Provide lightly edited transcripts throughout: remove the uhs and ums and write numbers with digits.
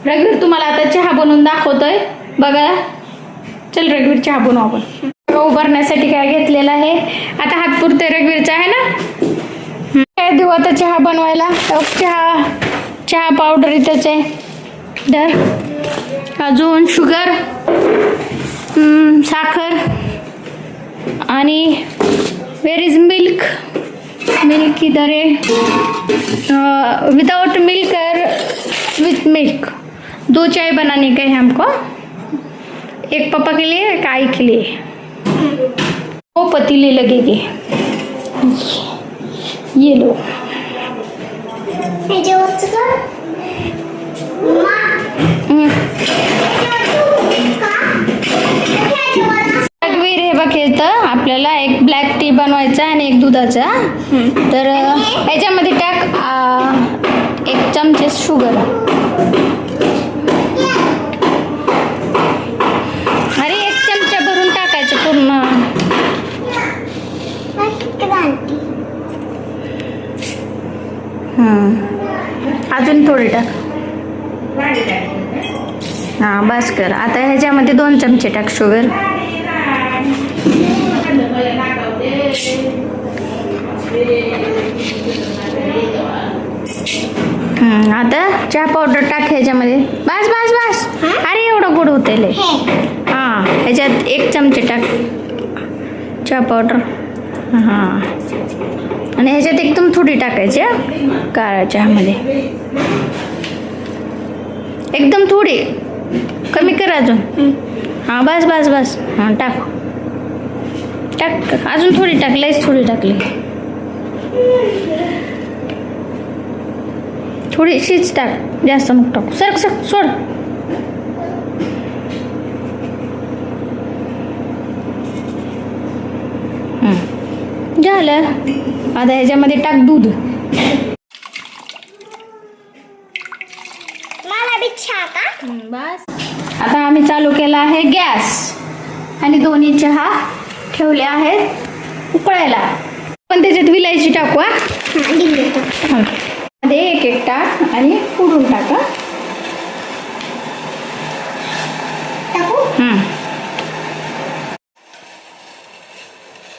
रघुवीर तुम्हाला आता चहा बनवून दाखवतोय बघा. चल रघुवीर चहा बनवू आपण. उभारण्यासाठी काय घेतलेलं आहे आता हात पुरते रघुवीरचा आहे ना. काय देऊ आता चहा बनवायला. चहा पावडर इथंच आहे. दर अजून शुगर, साखर आणि वेर इज मिल्क. मिल्क इधर है. विदाउट मिल्क और विथ मिल्क 2 चाय बनाने का है हमको. एक पापा के लिए एक आई के लिए. 2 पतीले लगेंगे. ये लो. रघुवीर हे बघ इथं आपल्याला एक ब्लॅक टी बनवायचा आणि एक दुधाचा. तर ह्याच्यामध्ये टाक 1 चमचे शुगर. अरे 1 चमचा भरून टाकायचं पूर्ण. अजून थोडी टाक. हां बस कर. आता ह्याच्यामध्ये 2 चमचे टाक शुगर. आता चहा पावडर टाक ह्याच्यामध्ये. बस बस बस. अरे एवढं गोड होते लय. हां ह्याच्यात 1 चमचे टाक चहा पावडर. हां आणि ह्याच्यात एकदम थोडी टाकायची काळ्या चहामध्ये. एकदम थोडी कमी कर अजून. हां बस बस बस. हां टाक टाक अजून थोडी टाक. लयच थोडी टाकली. थोडीशीच टाक जास्त नको टाकू. सरक सरक सोड. झालं. आता ह्याच्यामध्ये टाक दूध. बस. आता आम्ही चालू केला आहे गॅस आणि दोन्ही चहा ठेवले आहेत उकळायला. पण त्याच्यात विलायची टाकू. मध्ये 1 टाक आणि फोडून टाका.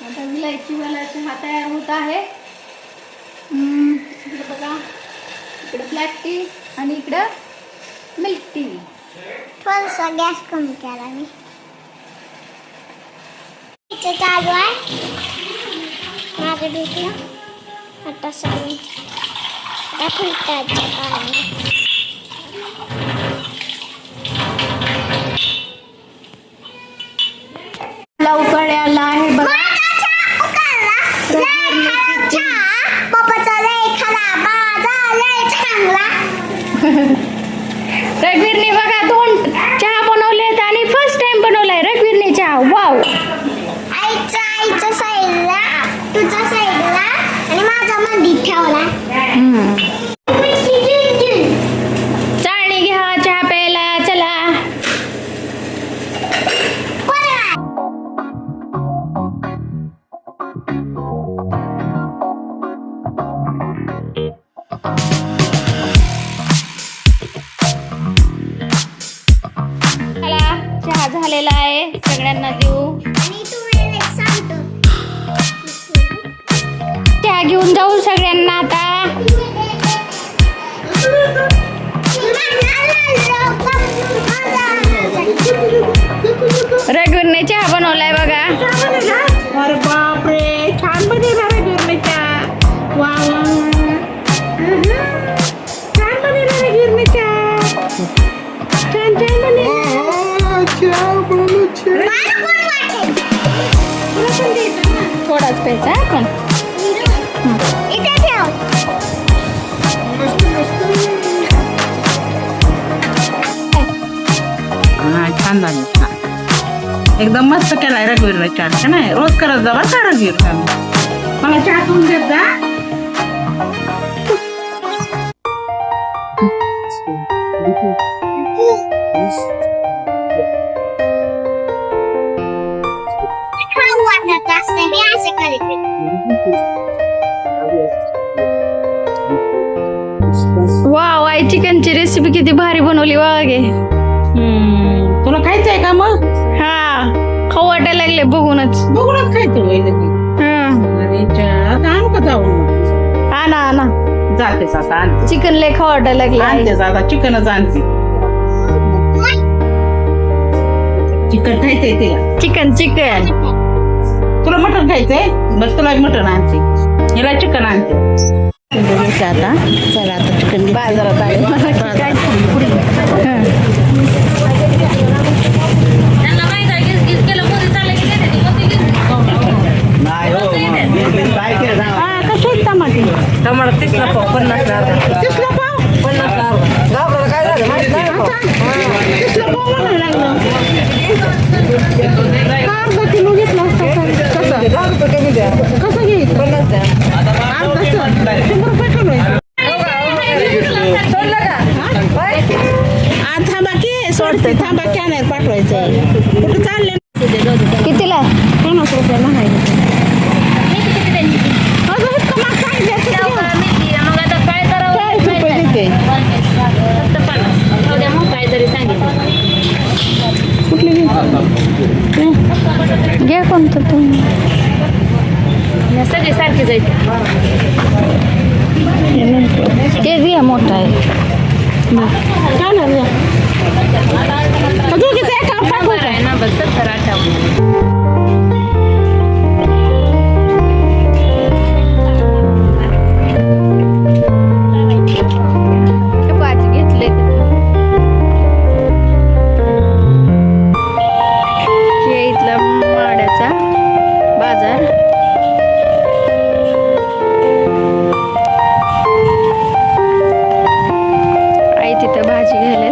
आता विलायची वाला चहा तयार होत आहे. इकडे बघा. इकडे ब्लॅक टी आणि इकडं मिल्क टी. थोडासा गॅस कमी केला मी. चालू आहे माझं डोकं. आता सगळं उकळ्याला आहे बघा. रघुवीरने बघा 2 चहा बनवलेत आणि फर्स्ट टाइम बनवलाय रघुवीरने चहा. वाव. आईच्या साईडला, तुझ्या साईडला आणि माझा मध्ये ठेवला. चाळणी घ्या चहा प्यायला. चला. चहा झालेला आहे. सगळ्यांना देऊ. चहा घेऊन जाऊ सगळ्यांना आता. रघुवीरने चहा बनवलाय बघा. अरे बापरे छान बनवला रघुवीरने चहा. वा छान बनवला रघुवीरने चहा. छान छान थोडाच प्यायचा पण. छान झालं. एकदम मस्त केलाय रघुवीरने चहा. का नाही रोज करत जा बरं का रघुवीर. मला चहा करून देत जा. वाव, आई चिकनची रेसिपी किती भारी बनवली वागे. तुला खायचंय का मग? हा, खाऊ वाटायला लागले बघूनच. बघूनच खायचं वय लगेच. अरे आता आण का जाऊन? आणा आणा, जातेच आता आणते. चिकन लय खाऊ वाटायला लागले. आणतेच आता चिकनच आणते. चिकन खायचंय तिला. Chicken chicken. तुला मटण खायचंय? बस तुला मटण आणते, हिला चिकन आणते. आता चला आता चिकन बाजारात आले. कसे आहेत टमाटे? टमाटर 30ला पाव, 50ला अर्धा. 30ला पाव? 50ला अर्धा. गावाला काय झालं माहित नाही पाव. 30ला पाव म्हणायला लागलं. अर्धा किलो घेतला असता तर. कसं? 10 रुपये कमी द्या. कसं घ्यायचं? 50 द्या. अर्धा 100 रुपये किलो आहे. सोडलं का? होय? थांबा की सोडते, थांबा कॅनर पाठवायचंय. कुठं चालले? कितीला? 50 रुपये महागाई. अगं इतकं महाग सांगितलं असतं तर घेऊ. 40 रुपये देते. कुठली घ्यायची? घ्या कोणतं तुम्ही. सगळे सारखे जायचे. तेच घ्या, मोठा आहे. कॅनर द्या. दोघीचं एकावर पाठवू का? नंबर 70-58. भाजी घेतले. हे इथला माड्याचा बाजार. आई तिथं भाजी घ्यायला.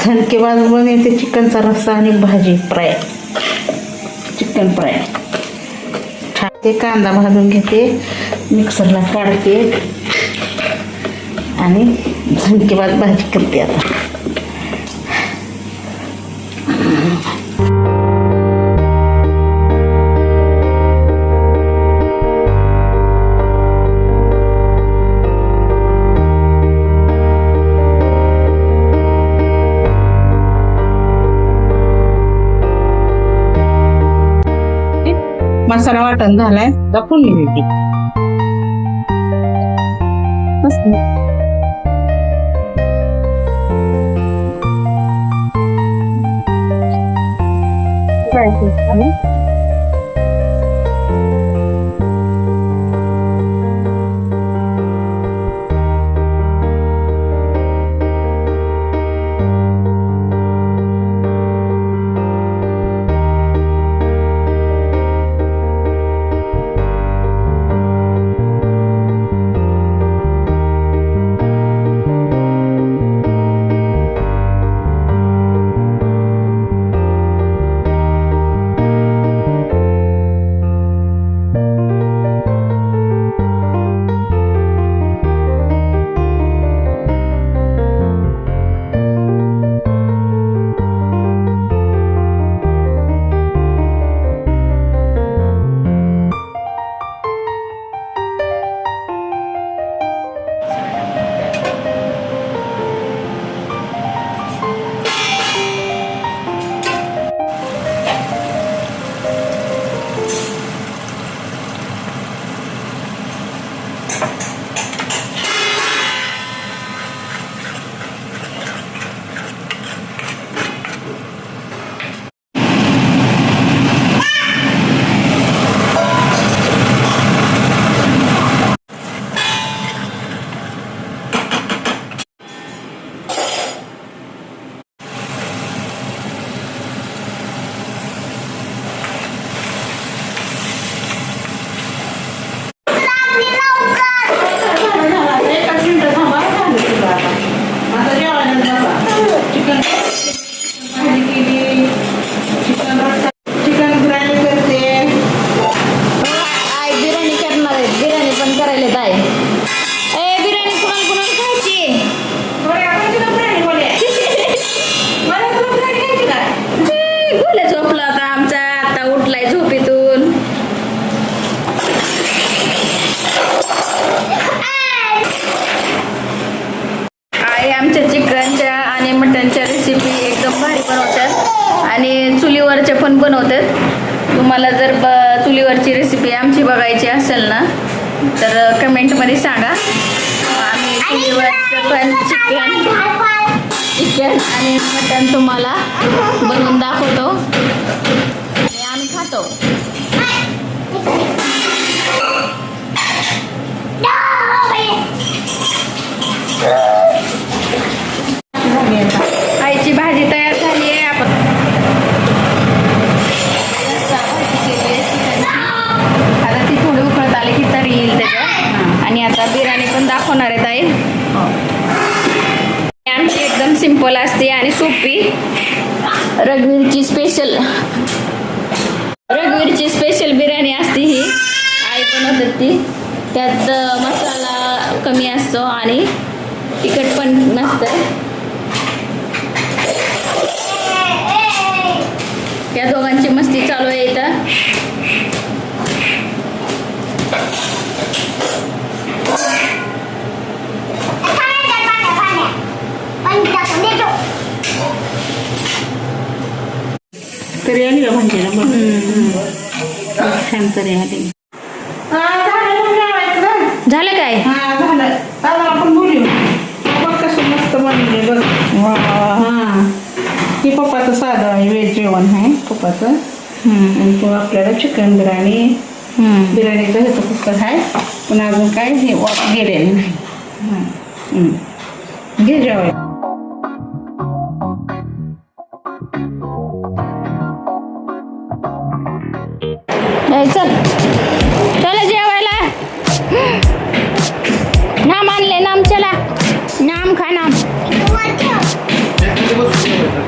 झणकेबाज बनवते चिकनचा रस्सा आणि भाजी फ्राय. चिकन फ्राय छान. ते कांदा भाजून घेते, मिक्सरला काढते आणि झणकेबाज भाजी करते आता. मसाला वाटण झालाय, दाखवून घेते. आमची बघायची असेल ना तर कमेंटमध्ये सांगा. आम्ही चुलीवरचं पण चिकन आणि मटण तुम्हाला बनवून दाखवतो आणि आम्ही खातो. आईची भाजी तयार झाली आहे. आपण आता ती थोडी उकळत आली की तरी येईल त्याच्यात. आणि आता बिर्याणी पण दाखवणार आहे ताई. आमची एकदम सिंपल असते आणि सोपी रघुवीरची स्पेशल बिर्याणी असते ही. आई बनवतात ती. त्यात मसाला कमी असतो आणि तिखट पण नसतं. या दोघांची मस्ती चालू आहे इथं. तरी आली का भाजीला मग छान तरी आली. झालं काय? हा झालं. आता आपण बोलू. बघ कसं मस्त बनले बघ. हा ही पप्पाचं साधं आहे व्हेज जेवण आहे पप्पाचं. आणि तो आपल्याला चिकन बिर्याणीचं ह्याचं कुकर आहे. पण अजून काय हे वाफ गेलेलं नाही. घे जेवायला. चल चला जेवायला. नाम आणले नाम. चला नाम खा नाम.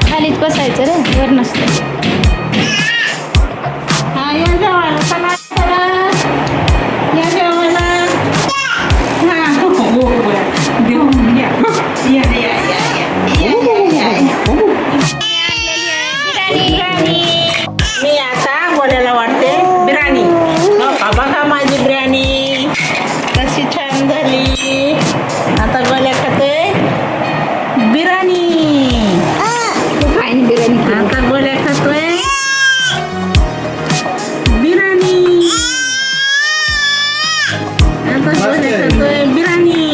खालीच बसायचं रे वर नसतं. हा या जेवायला. चला चला या जेवायला. हा हो देऊन या. मी आता बोलायला वाटते बिर्याणी. बघा माझी बिर्याणी कशी छान झाली. आता गोल्या खाते बिर्याणी. आणि बिर्याणी आता गोल्या खातोय बिर्याणी. आता गोल्या खातोय बिर्याणी.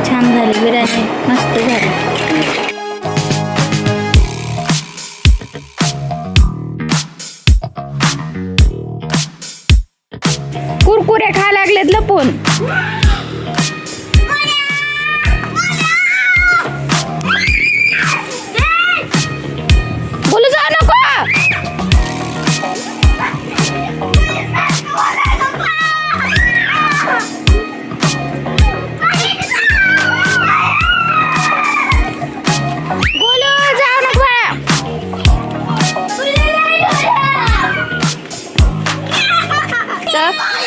छान झाली बिर्याणी. मस्त झाली. कुरकुरे खा लागलेत लपून. बोलू जाऊ नको.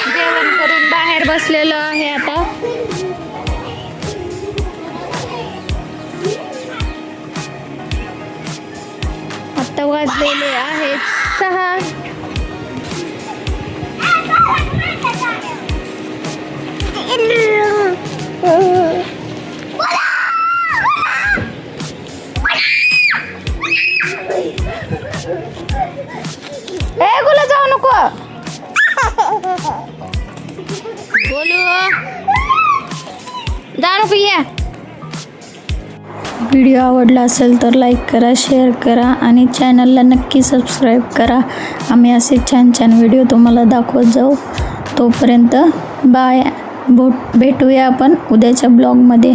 जेवण करून बाहेर बसलेलो आहे आता. आता वाजलेले आहेत 6. गुला जाऊ नको. बोलू जाऊ नको. या व्हिडिओ आवडला असेल तर लाईक करा, शेअर करा आणि चॅनलला नक्की सबस्क्राईब करा. आम्ही असे छान छान व्हिडिओ तुम्हाला दाखवत जाऊ. तोपर्यंत बाय. भेटूया आपण उद्याच्या ब्लॉगमध्ये.